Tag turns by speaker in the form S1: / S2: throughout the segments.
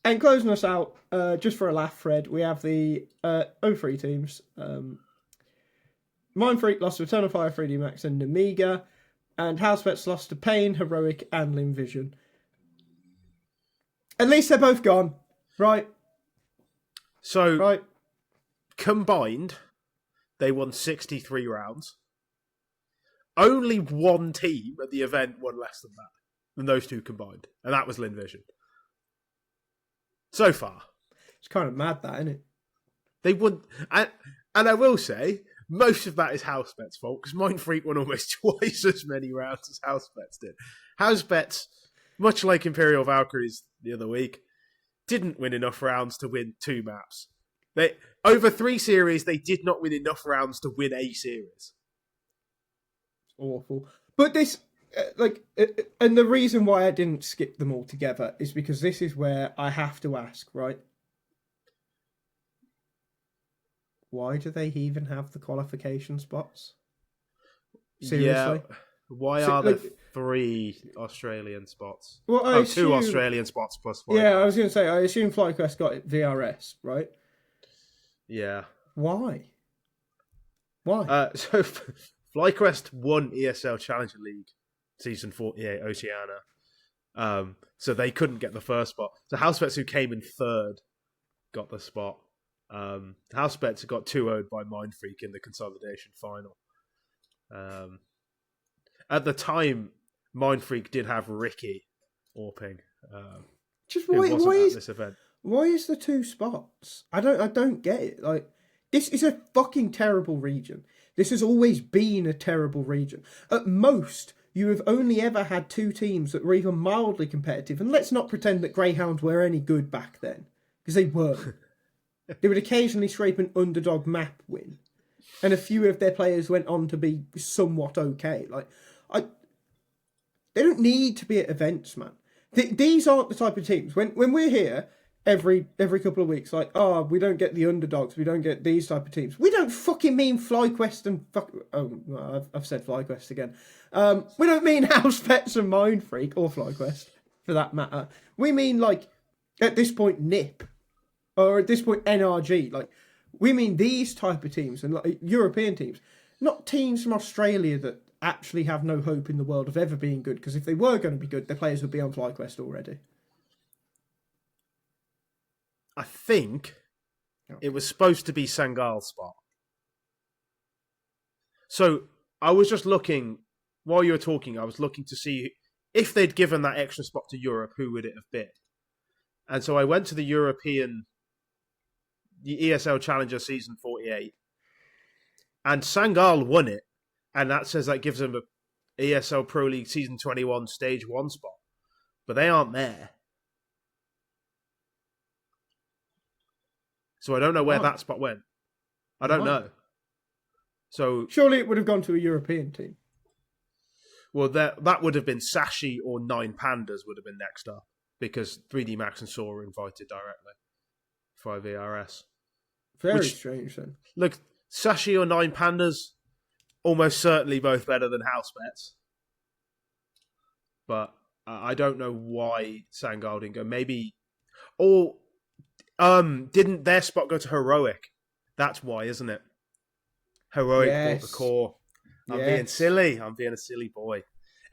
S1: And closing us out, just for a laugh, Fred, we have the 03 teams. Mind Freak lost to Eternal Fire, 3D Max, and Amiga. And Housebets lost to Pain, Heroic, and Limvision. At least they're both gone, right?
S2: So,
S1: Right.
S2: combined, they won 63 rounds. Only one team at the event won less than those two combined. And that was Limvision. So far.
S1: It's kind of mad, that, isn't it?
S2: They won. And I will say, most of that is Housebets' fault, because Mind Freak won almost twice as many rounds as Housebets did. Housebets, much like Imperial Valkyries the other week, didn't win enough rounds to win 2 maps. Over 3 series, they did not win enough rounds to win a series.
S1: Awful. But this, and the reason why I didn't skip them all together is because this is where I have to ask, right? Why do they even have the qualification spots? Seriously?
S2: Yeah. Why are there 3 Australian spots?
S1: Well,
S2: 2 Australian spots plus 1.
S1: Yeah, I was going to say, I assume FlyQuest got it VRS, right?
S2: Yeah.
S1: Why?
S2: So FlyQuest won ESL Challenger League season 48 Oceania. So they couldn't get the first spot. So Housebets, who came in 3rd, got the spot. Housebets got 2-0'd by Mind Freak in the consolidation final. At the time, Mind Freak did have Ricky Orping.
S1: Just
S2: who wasn't at this event.
S1: Why is the 2 spots? I don't get it. Like, this is a fucking terrible region. This has always been a terrible region. At most, you have only ever had 2 teams that were even mildly competitive. And let's not pretend that Greyhounds were any good back then, because they weren't. They would occasionally scrape an underdog map win, and a few of their players went on to be somewhat okay. They don't need to be at events, man. These aren't the type of teams. When we're here every couple of weeks, like, oh, we don't get the underdogs, we don't get these type of teams. We don't fucking mean FlyQuest and I've said FlyQuest again. We don't mean Housebets and Mind Freak, or FlyQuest for that matter. We mean, like, at this point, NIP. Or at this point, NRG. Like, we mean these type of teams, and like European teams, not teams from Australia that actually have no hope in the world of ever being good. Because if they were going to be good, their players would be on FlyQuest already.
S2: I think it was supposed to be Sangal's spot. So I was just looking, while you were talking, I was looking to see if they'd given that extra spot to Europe, who would it have been? And so I went to the ESL Challenger season 48, and Sangal won it, and that says that gives them a ESL Pro League season 21 stage 1 spot, but they aren't there, so I don't know where that spot went. I don't know. So
S1: surely it would have gone to a European team.
S2: Well, that would have been Sashi or 9 Pandas would have been next up, because 3D Max and Saw were invited directly for VRS.
S1: Very strange then.
S2: Look, Sashi or 9 Pandas, almost certainly both better than Housebets. But I don't know why Sangal didn't go. Maybe, or didn't their spot go to Heroic? That's why, isn't it? Heroic bought the core. I'm being silly. I'm being a silly boy.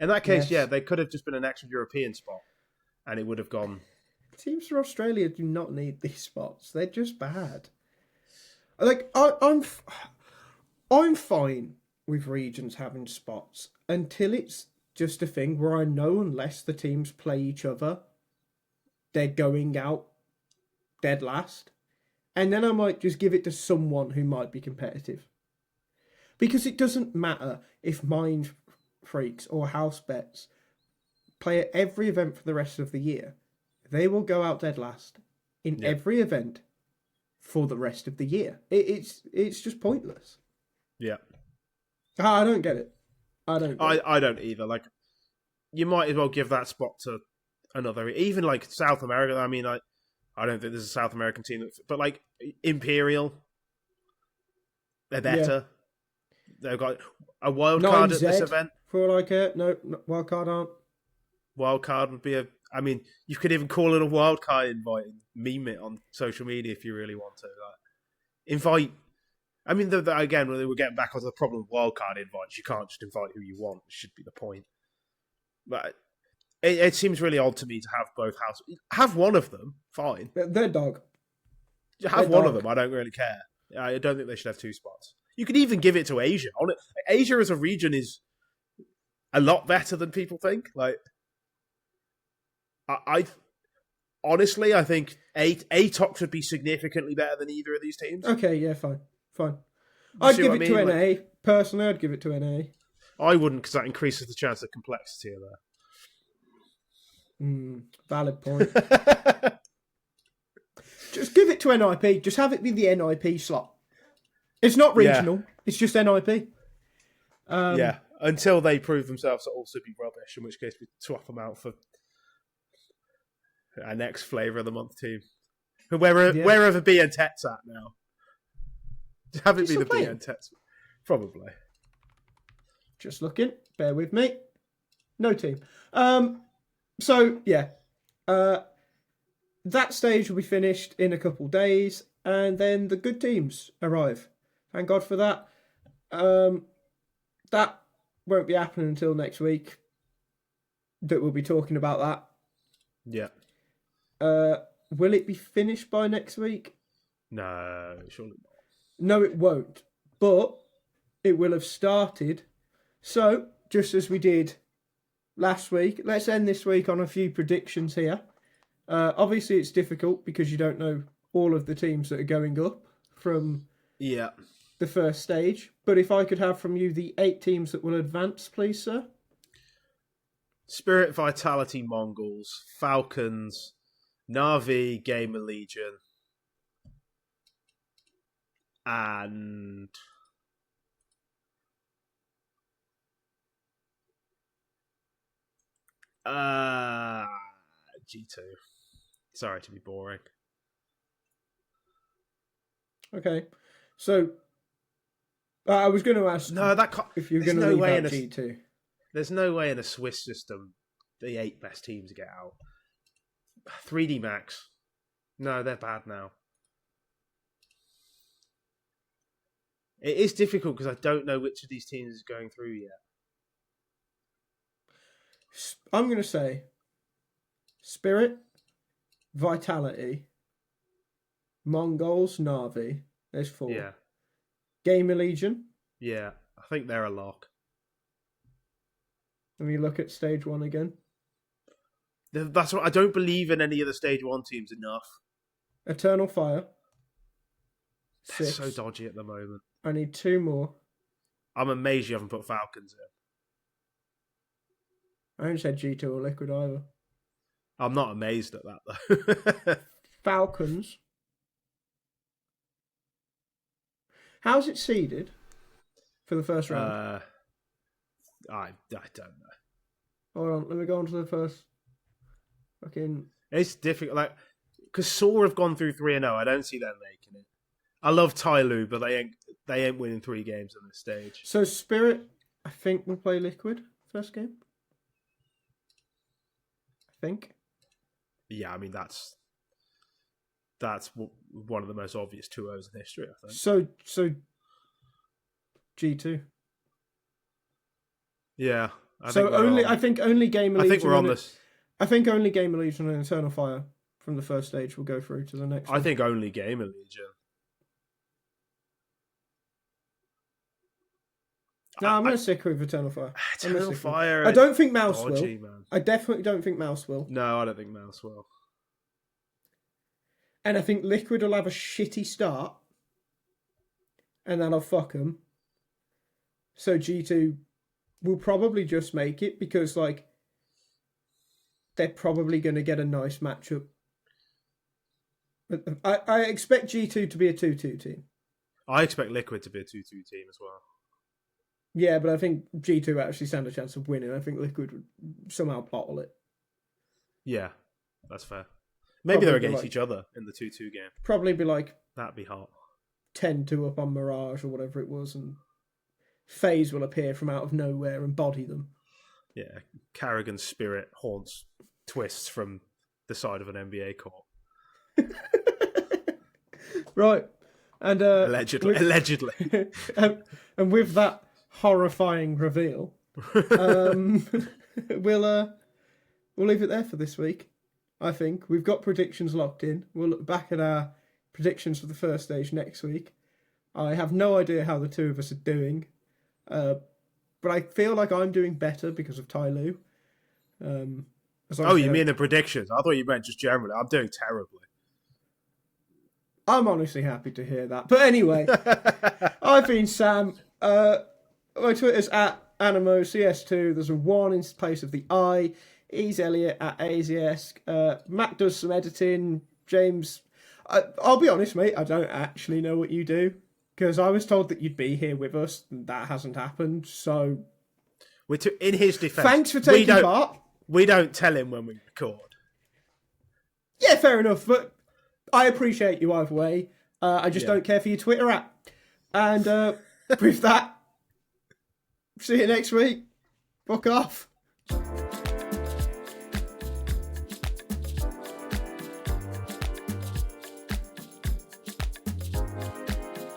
S2: In that case, yeah, they could have just been an extra European spot, and it would have gone.
S1: Teams from Australia do not need these spots. They're just bad. Like, I'm fine with regions having spots until it's just a thing where I know unless the teams play each other, they're going out dead last. And then I might just give it to someone who might be competitive. Because it doesn't matter if Mind Freaks or Housebets play at every event for the rest of the year. They will go out dead last in every event for the rest of the year. It's just pointless.
S2: Yeah.
S1: I don't get it. I
S2: don't either. Like, you might as well give that spot to another, even like South America. I mean, I don't think there's a South American team, but like Imperial, they're better. Yeah. They've got a wild card at this event.
S1: For like no wild card aren't.
S2: Wild card would be a I mean, you could even call it a wildcard invite and meme it on social media if you really want to. Like, invite. I mean, again, we're getting back onto the problem of wildcard invites. You can't just invite who you want. It should be the point. But it seems really odd to me to have both houses. Have one of them, fine.
S1: Their dog.
S2: Have one of them. I don't really care. I don't think they should have 2 spots. You could even give it to Asia. Asia as a region is a lot better than people think. Like, I honestly, I think ATOX would be significantly better than either of these teams.
S1: Okay, yeah, fine. I'd give it to NA. Personally, I'd give it to NA.
S2: I wouldn't, because that increases the chance of complexity of
S1: that. Valid point. Just give it to NIP. Just have it be the NIP slot. It's not regional. Yeah. It's just NIP.
S2: Yeah, until they prove themselves to also be rubbish, in which case we swap them out for our next flavour of the month team. Wherever BN Tet's at now. Have it be the BN Tet's. Probably.
S1: Just looking. Bear with me. No team. So, yeah. That stage will be finished in a couple days, and then the good teams arrive. Thank God for that. That won't be happening until next week. That we'll be talking about that.
S2: Yeah.
S1: Will it be finished by next week?
S2: No, surely not.
S1: No, it won't. But it will have started. So, just as we did last week, let's end this week on a few predictions here. Obviously, it's difficult because you don't know all of the teams that are going up from the first stage. But if I could have from you the 8 teams that will advance, please, sir.
S2: Spirit, Vitality, Mongols, Falcons, Na'Vi, Gamer Legion, and G2. Sorry to be boring.
S1: Okay, so I was going to ask.
S2: No, that can't,
S1: if you're going to leave out G2.
S2: There's no way in a Swiss system the 8 best teams get out. 3D Max. No, they're bad now. It is difficult because I don't know which of these teams is going through yet.
S1: I'm going to say Spirit, Vitality, Mongols, Na'Vi. There's 4.
S2: Yeah.
S1: Gamer Legion.
S2: Yeah, I think they're a lock.
S1: Let me look at stage 1 again.
S2: That's what I don't believe in any of the stage 1 teams enough.
S1: Eternal Fire.
S2: They're so dodgy at the moment.
S1: I need 2 more.
S2: I'm amazed you haven't put Falcons in.
S1: I haven't said G2 or Liquid either.
S2: I'm not amazed at that, though.
S1: Falcons. How's it seeded for the first round?
S2: I don't know.
S1: Hold on, let me go on to the first. Fucking.
S2: It's difficult, like, because Saw have gone through 3-0. I don't see them making it. I love Tyloo, but they ain't winning 3 games on this stage.
S1: So Spirit, I think, will play Liquid first game. I think.
S2: Yeah, I mean that's one of the most obvious 2-0s in history, I think.
S1: So G2.
S2: Yeah.
S1: I think only Gamer Legion.
S2: I think we're on this.
S1: I think only Gamer Legion and Eternal Fire from the first stage will go through to the next one.
S2: I think only Gamer Legion.
S1: No, I'm going to stick with Eternal Fire.
S2: Eternal Fire.
S1: I don't think Mouse
S2: dodgy,
S1: will.
S2: Man.
S1: I definitely don't think Mouse will.
S2: No, I don't think Mouse will.
S1: And I think Liquid will have a shitty start. And that'll fuck them. So G2 will probably just make it because, like, they're probably going to get a nice matchup. I expect G2 to be a 2-2 team.
S2: I expect Liquid to be a 2-2 team as well.
S1: Yeah, but I think G2 actually stand a chance of winning. I think Liquid would somehow bottle it.
S2: Yeah, that's fair. Maybe they're against each other in the 2-2 game.
S1: Probably be like...
S2: That'd be hot.
S1: 10-2 up on Mirage or whatever it was, and FaZe will appear from out of nowhere and body them.
S2: Yeah, Carrigan's spirit haunts twists from the side of an NBA court.
S1: Right. And
S2: Allegedly.
S1: and with that horrifying reveal, we'll leave it there for this week. I think we've got predictions locked in. We'll look back at our predictions for the first stage next week. I have no idea how the two of us are doing, but I feel like I'm doing better because of Ty Lue.
S2: You mean the predictions? I thought you meant just generally. I'm doing terribly.
S1: I'm honestly happy to hear that. But anyway, I've been Sam. My Twitter's at AnimoCS2. There's a 1 in place of the I. He's Elliot at AZS. Matt does some editing. James, I'll be honest, mate, I don't actually know what you do. Because I was told that you'd be here with us, and that hasn't happened. So,
S2: In his defence,
S1: thanks for taking part.
S2: We don't tell him when we record.
S1: Yeah, fair enough. But I appreciate you either way. I just don't care for your Twitter app. And with that, see you next week. Fuck off.